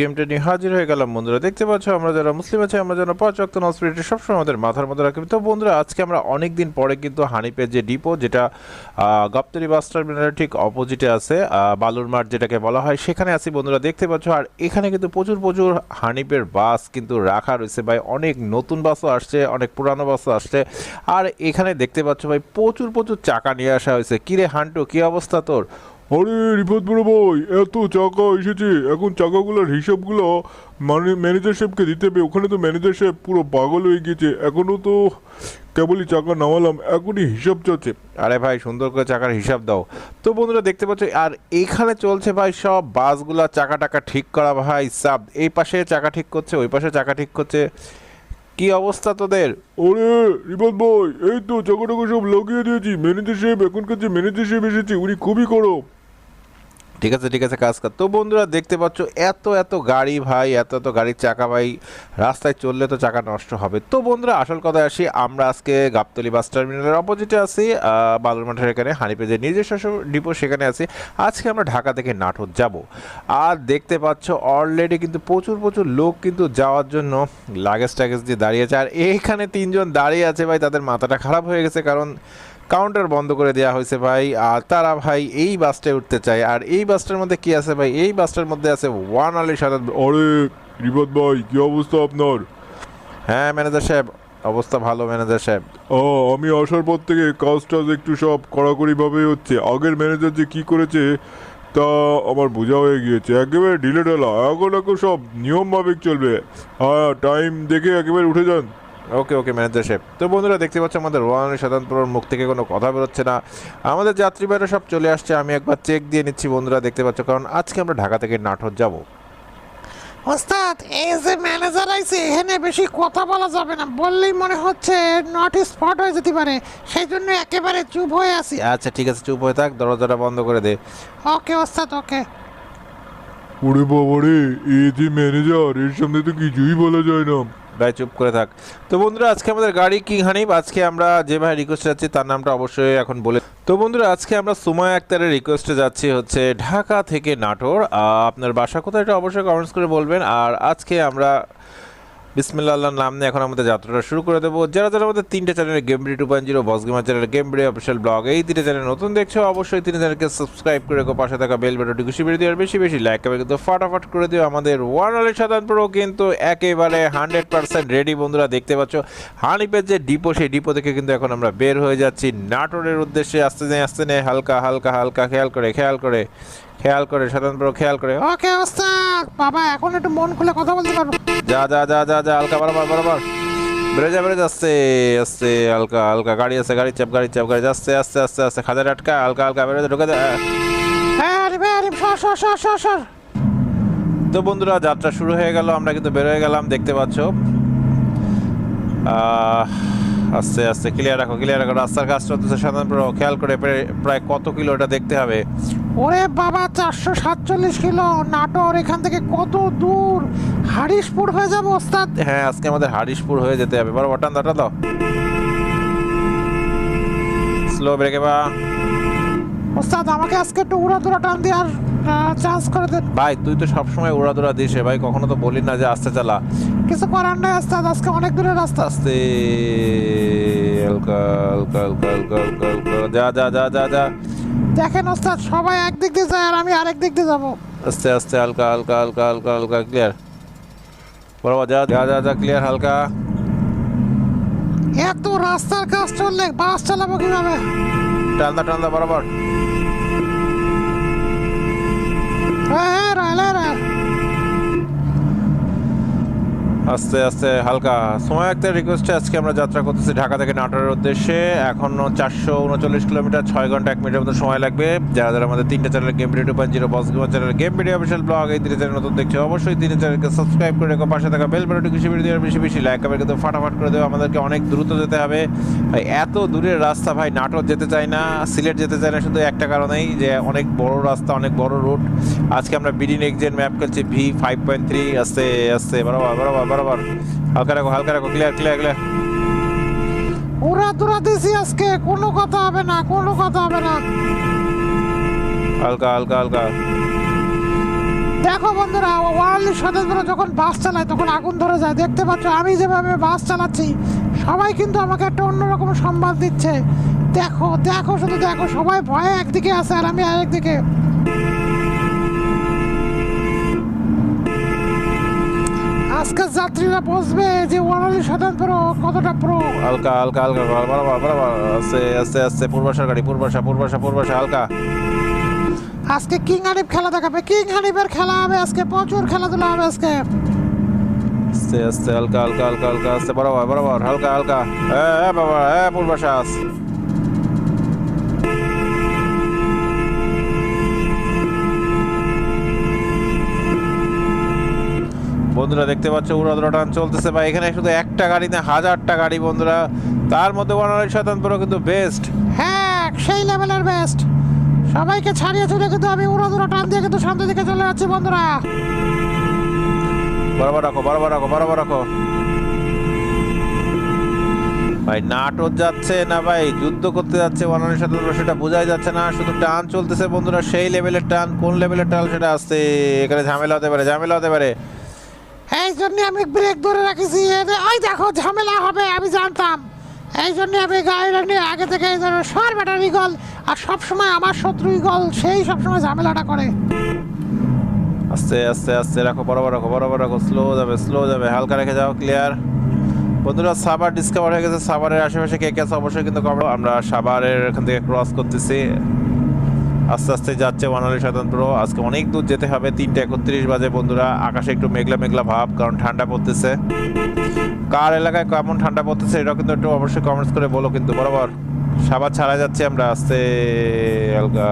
গেমটা নিয়ে হাজির হয়ে গেলাম বন্ধুরা। দেখতে পাচ্ছ আমরা যারা মুসলিম আছি আমরা যেন 5 ওয়াক্ত নামাজ পড়ি, এটা সবসময় আমাদের মাথার মধ্যে রাখি। তো বন্ধুরা আজকে আমরা অনেক দিন পরে কিন্তু হানিফের যে ডিপো, যেটা গাবতলী বাস টার্মিনালের ঠিক অপোজিটে আছে, বালুর মাঠ যেটাকে বলা হয়, সেখানে আছি বন্ধুরা। দেখতে পাচ্ছ আর এখানে কিন্তু প্রচুর প্রচুর হানিফের বাস কিন্তু রাখা রয়েছে ভাই। অনেক নতুন বাসও আসছে, অনেক পুরানো বাসও আসছে। আর এখানে দেখতে পাচ্ছ ভাই প্রচুর প্রচুর চাকা নিয়ে আসা হয়েছে। কিরে হান্টু, কি অবস্থা তোর? আরে রিপোর্ট বড় ভাই, এত চাকা এসেছে, এখন চাকাগুলোর হিসাবগুলো ম্যানেজার সাহেবকে দিতে হবে। ওখানে তো ম্যানেজার সাহেব পুরো পাগল হয়ে গিয়েছে, এখনও তো কেবলই চাকা নামালাম, এখনই হিসাব চলছে। আরে ভাই সুন্দর করে চাকার হিসাব দাও। তো বন্ধুরা দেখতে পাচ্ছ আর এইখানে চলছে ভাই সব বাসগুলা চাকা টাকা ঠিক করা ভাই। সাব এই পাশে চাকা ঠিক করছে, ওই পাশে চাকা ঠিক করছে। কি অবস্থা তোদের? ওরে রিপোর্ট ভাই, এই তো চাকা টাকা সব লাগিয়ে দিয়েছি। ম্যানেজার সাহেব, এখনকার যে ম্যানেজার সাহেব এসেছে উনি খুবই গরম। ঠিক আছে ঠিক আছে, কাজ কর। তো বন্ধুরা দেখতে পাচ্ছ এত এত গাড়ি ভাই, এত এত গাড়ির চাকা ভাই, রাস্তায় চললে তো চাকা নষ্ট হবে। তো বন্ধুরা আসল কথায় আসি, আমরা আজকে গাবতলী বাস টার্মিনালের অপোজিটে আছি, বালুর মাঠের এখানে হানিফের যে নিজস্ব ডিপো সেখানে আছি। আজকে আমরা ঢাকা থেকে নাটোর যাব। আর দেখতে পাচ্ছ অলরেডি কিন্তু প্রচুর প্রচুর লোক কিন্তু যাওয়ার জন্য লাগেজ টাগেজ দিয়ে দাঁড়িয়ে আছে। আর এইখানে তিনজন দাঁড়িয়ে আছে ভাই, তাদের মাথাটা খারাপ হয়ে গেছে, কারণ কাউন্টার বন্ধ করে দেওয়া হয়েছে ভাই। আর তারা ভাই এই বাসটায় উঠতে চায়। আর এই বাসটার মধ্যে কি আছে ভাই? এই বাসটার মধ্যে আছে ওয়ান আলী সাদাত। আরে রিপোর্ট ভাই, কি অবস্থা আপনার? হ্যাঁ ম্যানেজার সাহেব, অবস্থা ভালো ম্যানেজার সাহেব। আমি আসার পর থেকে কাজ টাজ একটু সব কড়াকড়িভাবে হচ্ছে। আগের ম্যানেজার যে কি করেছে তা আমার বোঝা হয়ে গিয়েছে, একেবারে ঢিলে ঢালা। এখন সব নিয়ম মাফিক চলবে। হ্যাঁ, টাইম দেখে একেবারে উঠে যান। ওকে ওকে ম্যানেজার সাহেব। তো বন্ধুরা দেখতে পাচ্ছ আমাদের ওয়ান সাধারণপুরের মুখ থেকে কোনো কথা বেরোচ্ছে না। আমাদের যাত্রীবাহীরা সব চলে আসছে। আমি একবার চেক দিয়ে নিচ্ছি বন্ধুরা, দেখতে পাচ্ছ, কারণ আজকে আমরা ঢাকা থেকে নাটোর যাব। ওস্তাদ, এই যে ম্যানেজার আইছে এখানে বেশি কথা বলা যাবে না, বললেই মনে হচ্ছে নট স্পট হয়ে যেতে পারে, সেই জন্য একেবারে চুপ হয়ে আছি। আচ্ছা ঠিক আছে, চুপ হয়ে থাক, দরজাটা বন্ধ করে দে। ওকে ওস্তাদ, ওকে। ওরে বাবারে, এই যে ম্যানেজার, এর সামনে তো কিছুই বলা যায় না। ভাই চুপ করে থাক। তো বন্ধুরা আজকে আমাদের গাড়ি কিং হানিফ, আজকে আমরা যে ভাই রিকোয়েস্টে যাচ্ছি তার নামটা অবশ্যই এখন বলে। তো বন্ধুরা আজকে আমরা সুমায়া আক্তারের রিকোয়েস্টে যাচ্ছি হচ্ছে ঢাকা থেকে নাটোর। আপনার বাসা কোথায় এটা অবশ্যই কমেন্টস করে বলবেন। আর আজকে আমরা বিসমিল্লাহ আল্লাহর নাম নিয়ে এখন আমাদের যাত্রাটা শুরু করে দেবো। যারা যারা আমাদের 3টে channel, GameBD 2.0, boss gamer channel, GameBD official blog, এই 3টে চ্যানেল নতুন দেখছো অবশ্যই 3 চ্যানেলকে সাবস্ক্রাইব করে রেখো, পাশে থাকা বেল বাটনটি খুশি বেরিয়ে দিও, আর বেশি বেশি লাইক করবে কিন্তু ফাটাফাট করে দিও। আমাদের ওয়ান আলী সাধারণপুর কিন্তু একেবারে 100% রেডি বন্ধুরা। দেখতে পাচ্ছ হানিফের যে ডিপো, সেই ডিপো থেকে কিন্তু এখন আমরা বের হয়ে যাচ্ছি নাটোরের উদ্দেশ্যে। আসতে নেই হালকা হালকা হালকা, খেয়াল করে সাধারণপুর খেয়াল করে। ওকে ওস্তাদ, বাবা এখন একটু মন খুলে কথা বলতে পারবো। যা যা যা যা যা হালকা, বরাবর বেড়ে যা আস্তে আস্তে, হালকা হালকা, গাড়ি আছে, গাড়ি চাপ আস্তে আস্তে আস্তে আস্তে, খাদের আটকা, হালকা হালকা বেড়ে ঢুকে যা। হ্যাঁ আরে ভাই, আরে সর। তো বন্ধুরা যাত্রা শুরু হয়ে গেল, আমরা কিন্তু বের হয়ে গেলাম। দেখতে পাচ্ছ আস্তে আস্তে, ক্লিয়ার রাখো রাস্তার কাজ চলতেছে সাধারণপুর, খেয়াল করে। প্রায় কত কিলো এটা দেখতে হবে। ওরে বাবা, 447 কিলো। নাটোর এখান থেকে কত দূর? হারিশপুর হয়ে যাবো ওস্তাদ। হ্যাঁ আজকে আমাদের হারিশপুর হয়ে যেতে হবে। বড় বটান দাও, স্লো ব্রেকে বা। ওস্তাদ আমাকে আজকে একটু উড়াদুরা টান দিয়ে আর চান্স করে দেন ভাই। তুই তো সবসময় উড়াদুরা দিস ভাই, কখনো তো বলি না যে আস্তে চালা। কিছু করার নাই ওস্তাদ, আজকে অনেক দূরের রাস্তা। আস্তে হালকা হালকা হালকা হালকা হালকা হালকা, যা যা যা যা যা। দেখেন ওস্তাদ, সবাই একদিক দিয়ে যায় আর আমি আরেক দিক দিয়ে যাবো। আস্তে আস্তে হালকা হালকা হালকা হালকা হালকা, ক্লিয়ার। বরাবর যা যা যা যা, ক্লিয়ার হালকা। এত রাস্তার কাজ চললে বাস চালাবো কিভাবে? টান্দা বরাবর। হ্যাঁ রাইলে। আস্তে আস্তে হালকা। সময় একটা রিকোয়েস্টে আজকে আমরা যাত্রা করতেছি ঢাকা থেকে নাটোরের উদ্দেশ্যে। এখনো 439 কিলোমিটার, 6 ঘন্টা 1 মিনিটের মতো সময় লাগবে। যারা যারা আমাদের 3টে channel, GameBD 2.0, boss gamer channel, GameBD official blog, এই 3টে চ্যানেল নতুন দেখছো অবশ্যই 3টে চ্যানেলকে সাবস্ক্রাইব করে রেখো, পাশে থাকা বেল বাটনটি খুশি বেরিয়ে দিও, বেশি বেশি লাইক করবে কিন্তু ফাটাফাট করে দেবো। আমাদেরকে অনেক দ্রুত যেতে হবে ভাই, এত দূরের রাস্তা ভাই। নাটোর যেতে চাই না, সিলেট যেতে চাই না, শুধু একটা কারণেই যে অনেক বড় রাস্তা, অনেক বড় রুট। আজকে আমরা বিডি নেক্সট জেন ম্যাপ খেলছি V5.3। আস্তে আস্তে বরাবর হালকা রাখো, ক্লিয়ার। উড়াদুরা দিছি আজকে, কোনো কথা হবে না। হালকা দেখো বন্ধুরা, ওয়ার্ল্ড স্বতন্ত্র যখন বাস চালায় তখন আগুন ধরে যায়। দেখতে পাচ্ছ আমি যেভাবে বাস চালাচ্ছি, সবাই কিন্তু আমাকে একটা অন্যরকম সম্মান দিচ্ছে। দেখো দেখো, শুধু দেখো, সবাই ভয়ে একদিকে আছে আর আমি আরেকদিকে। আজকে যাত্রীরা বুঝবে যে ওয়ার্ল্ড স্বতন্ত্র কতটা প্রো। হালকা হালকা হালকা, বরাবর বরাবর, আস্তে আস্তে আস্তে, পূর্বাশার গাড়ি, পূর্বাশা, হালকা। আজকে কিং হানিফ খেলা দেখাবে, কিং হানিফের খেলা হবে আজকে, প্রচুর খেলাধুলা হবে আজকে। আস্তে আস্তে, হালকা হালকা হালকা হালকা, আস্তে, বরাবর, হালকা হালকা। হ্যাঁ বাবা, হ্যাঁ পূর্বাশা। বন্ধুরা দেখতে পাচ্ছ উড়াদুরা টান চলতেছে ভাই। এখানে শুধু একটা গাড়ি না, হাজারটা গাড়ি বন্ধুরা। তার মধ্যে ওয়ানারি শতাংশ কিন্তু বেস্ট। হ্যাঁ, সেই লেভেলের বেস্ট। সবাইকে ছাড়িয়ে চলে কিন্তু আমি উড়াদুরা টান দিয়ে কিন্তু সামনের দিকে চলে যাচ্ছি বন্ধুরা। বরাবর রাখো। ভাই নাটক যাচ্ছে না ভাই, যুদ্ধ করতে যাচ্ছে ওয়ানারি শতাংশ, সেটা বোঝাই যাচ্ছে না। শুধু টান চলতেছে বন্ধুরা, সেই লেভেলের টান। কোন লেভেলের টান সেটা আসছে, এখানে ঝামেলা হতে পারে। এই জন্য আমি ব্রেক ধরে রাখেছি। ওই দেখো, ঝামেলা হবে আমি জানতাম। এই জন্য আমি গাড়িটা নিয়ে আগে থেকে সর ব্যাটার ইগল। আর সবসময় আমার শত্রু ইগল, সেই সবসময় ঝামেলাটা করে। আস্তে আস্তে আস্তে রাখো, বরাবর রাখো। স্লো যাবে, হালকা রেখে যাও, ক্লিয়ার। বন্ধুরা সাভার ডিসকভার হয়ে গেছে। সাভারের আশেপাশে কে আছে অবশ্যই কিন্তু আমরা সাভারের এখান থেকে ক্রস করতেছি। আস্তে আস্তে যাচ্ছে ওয়ানারি স্বতন্ত্র। আজকে অনেক দূর যেতে হবে। 3:31 বাজে বন্ধুরা। আকাশে একটু মেঘলা ভাব, কারণ ঠান্ডা পড়তেছে। কার এলাকায় কেমন ঠান্ডা পড়তেছে এটা কিন্তু একটু অবশ্যই কমেন্টস করে বলো কিন্তু। বরাবর সাভার ছাড়া যাচ্ছে আমরা, আস্তে হালকা।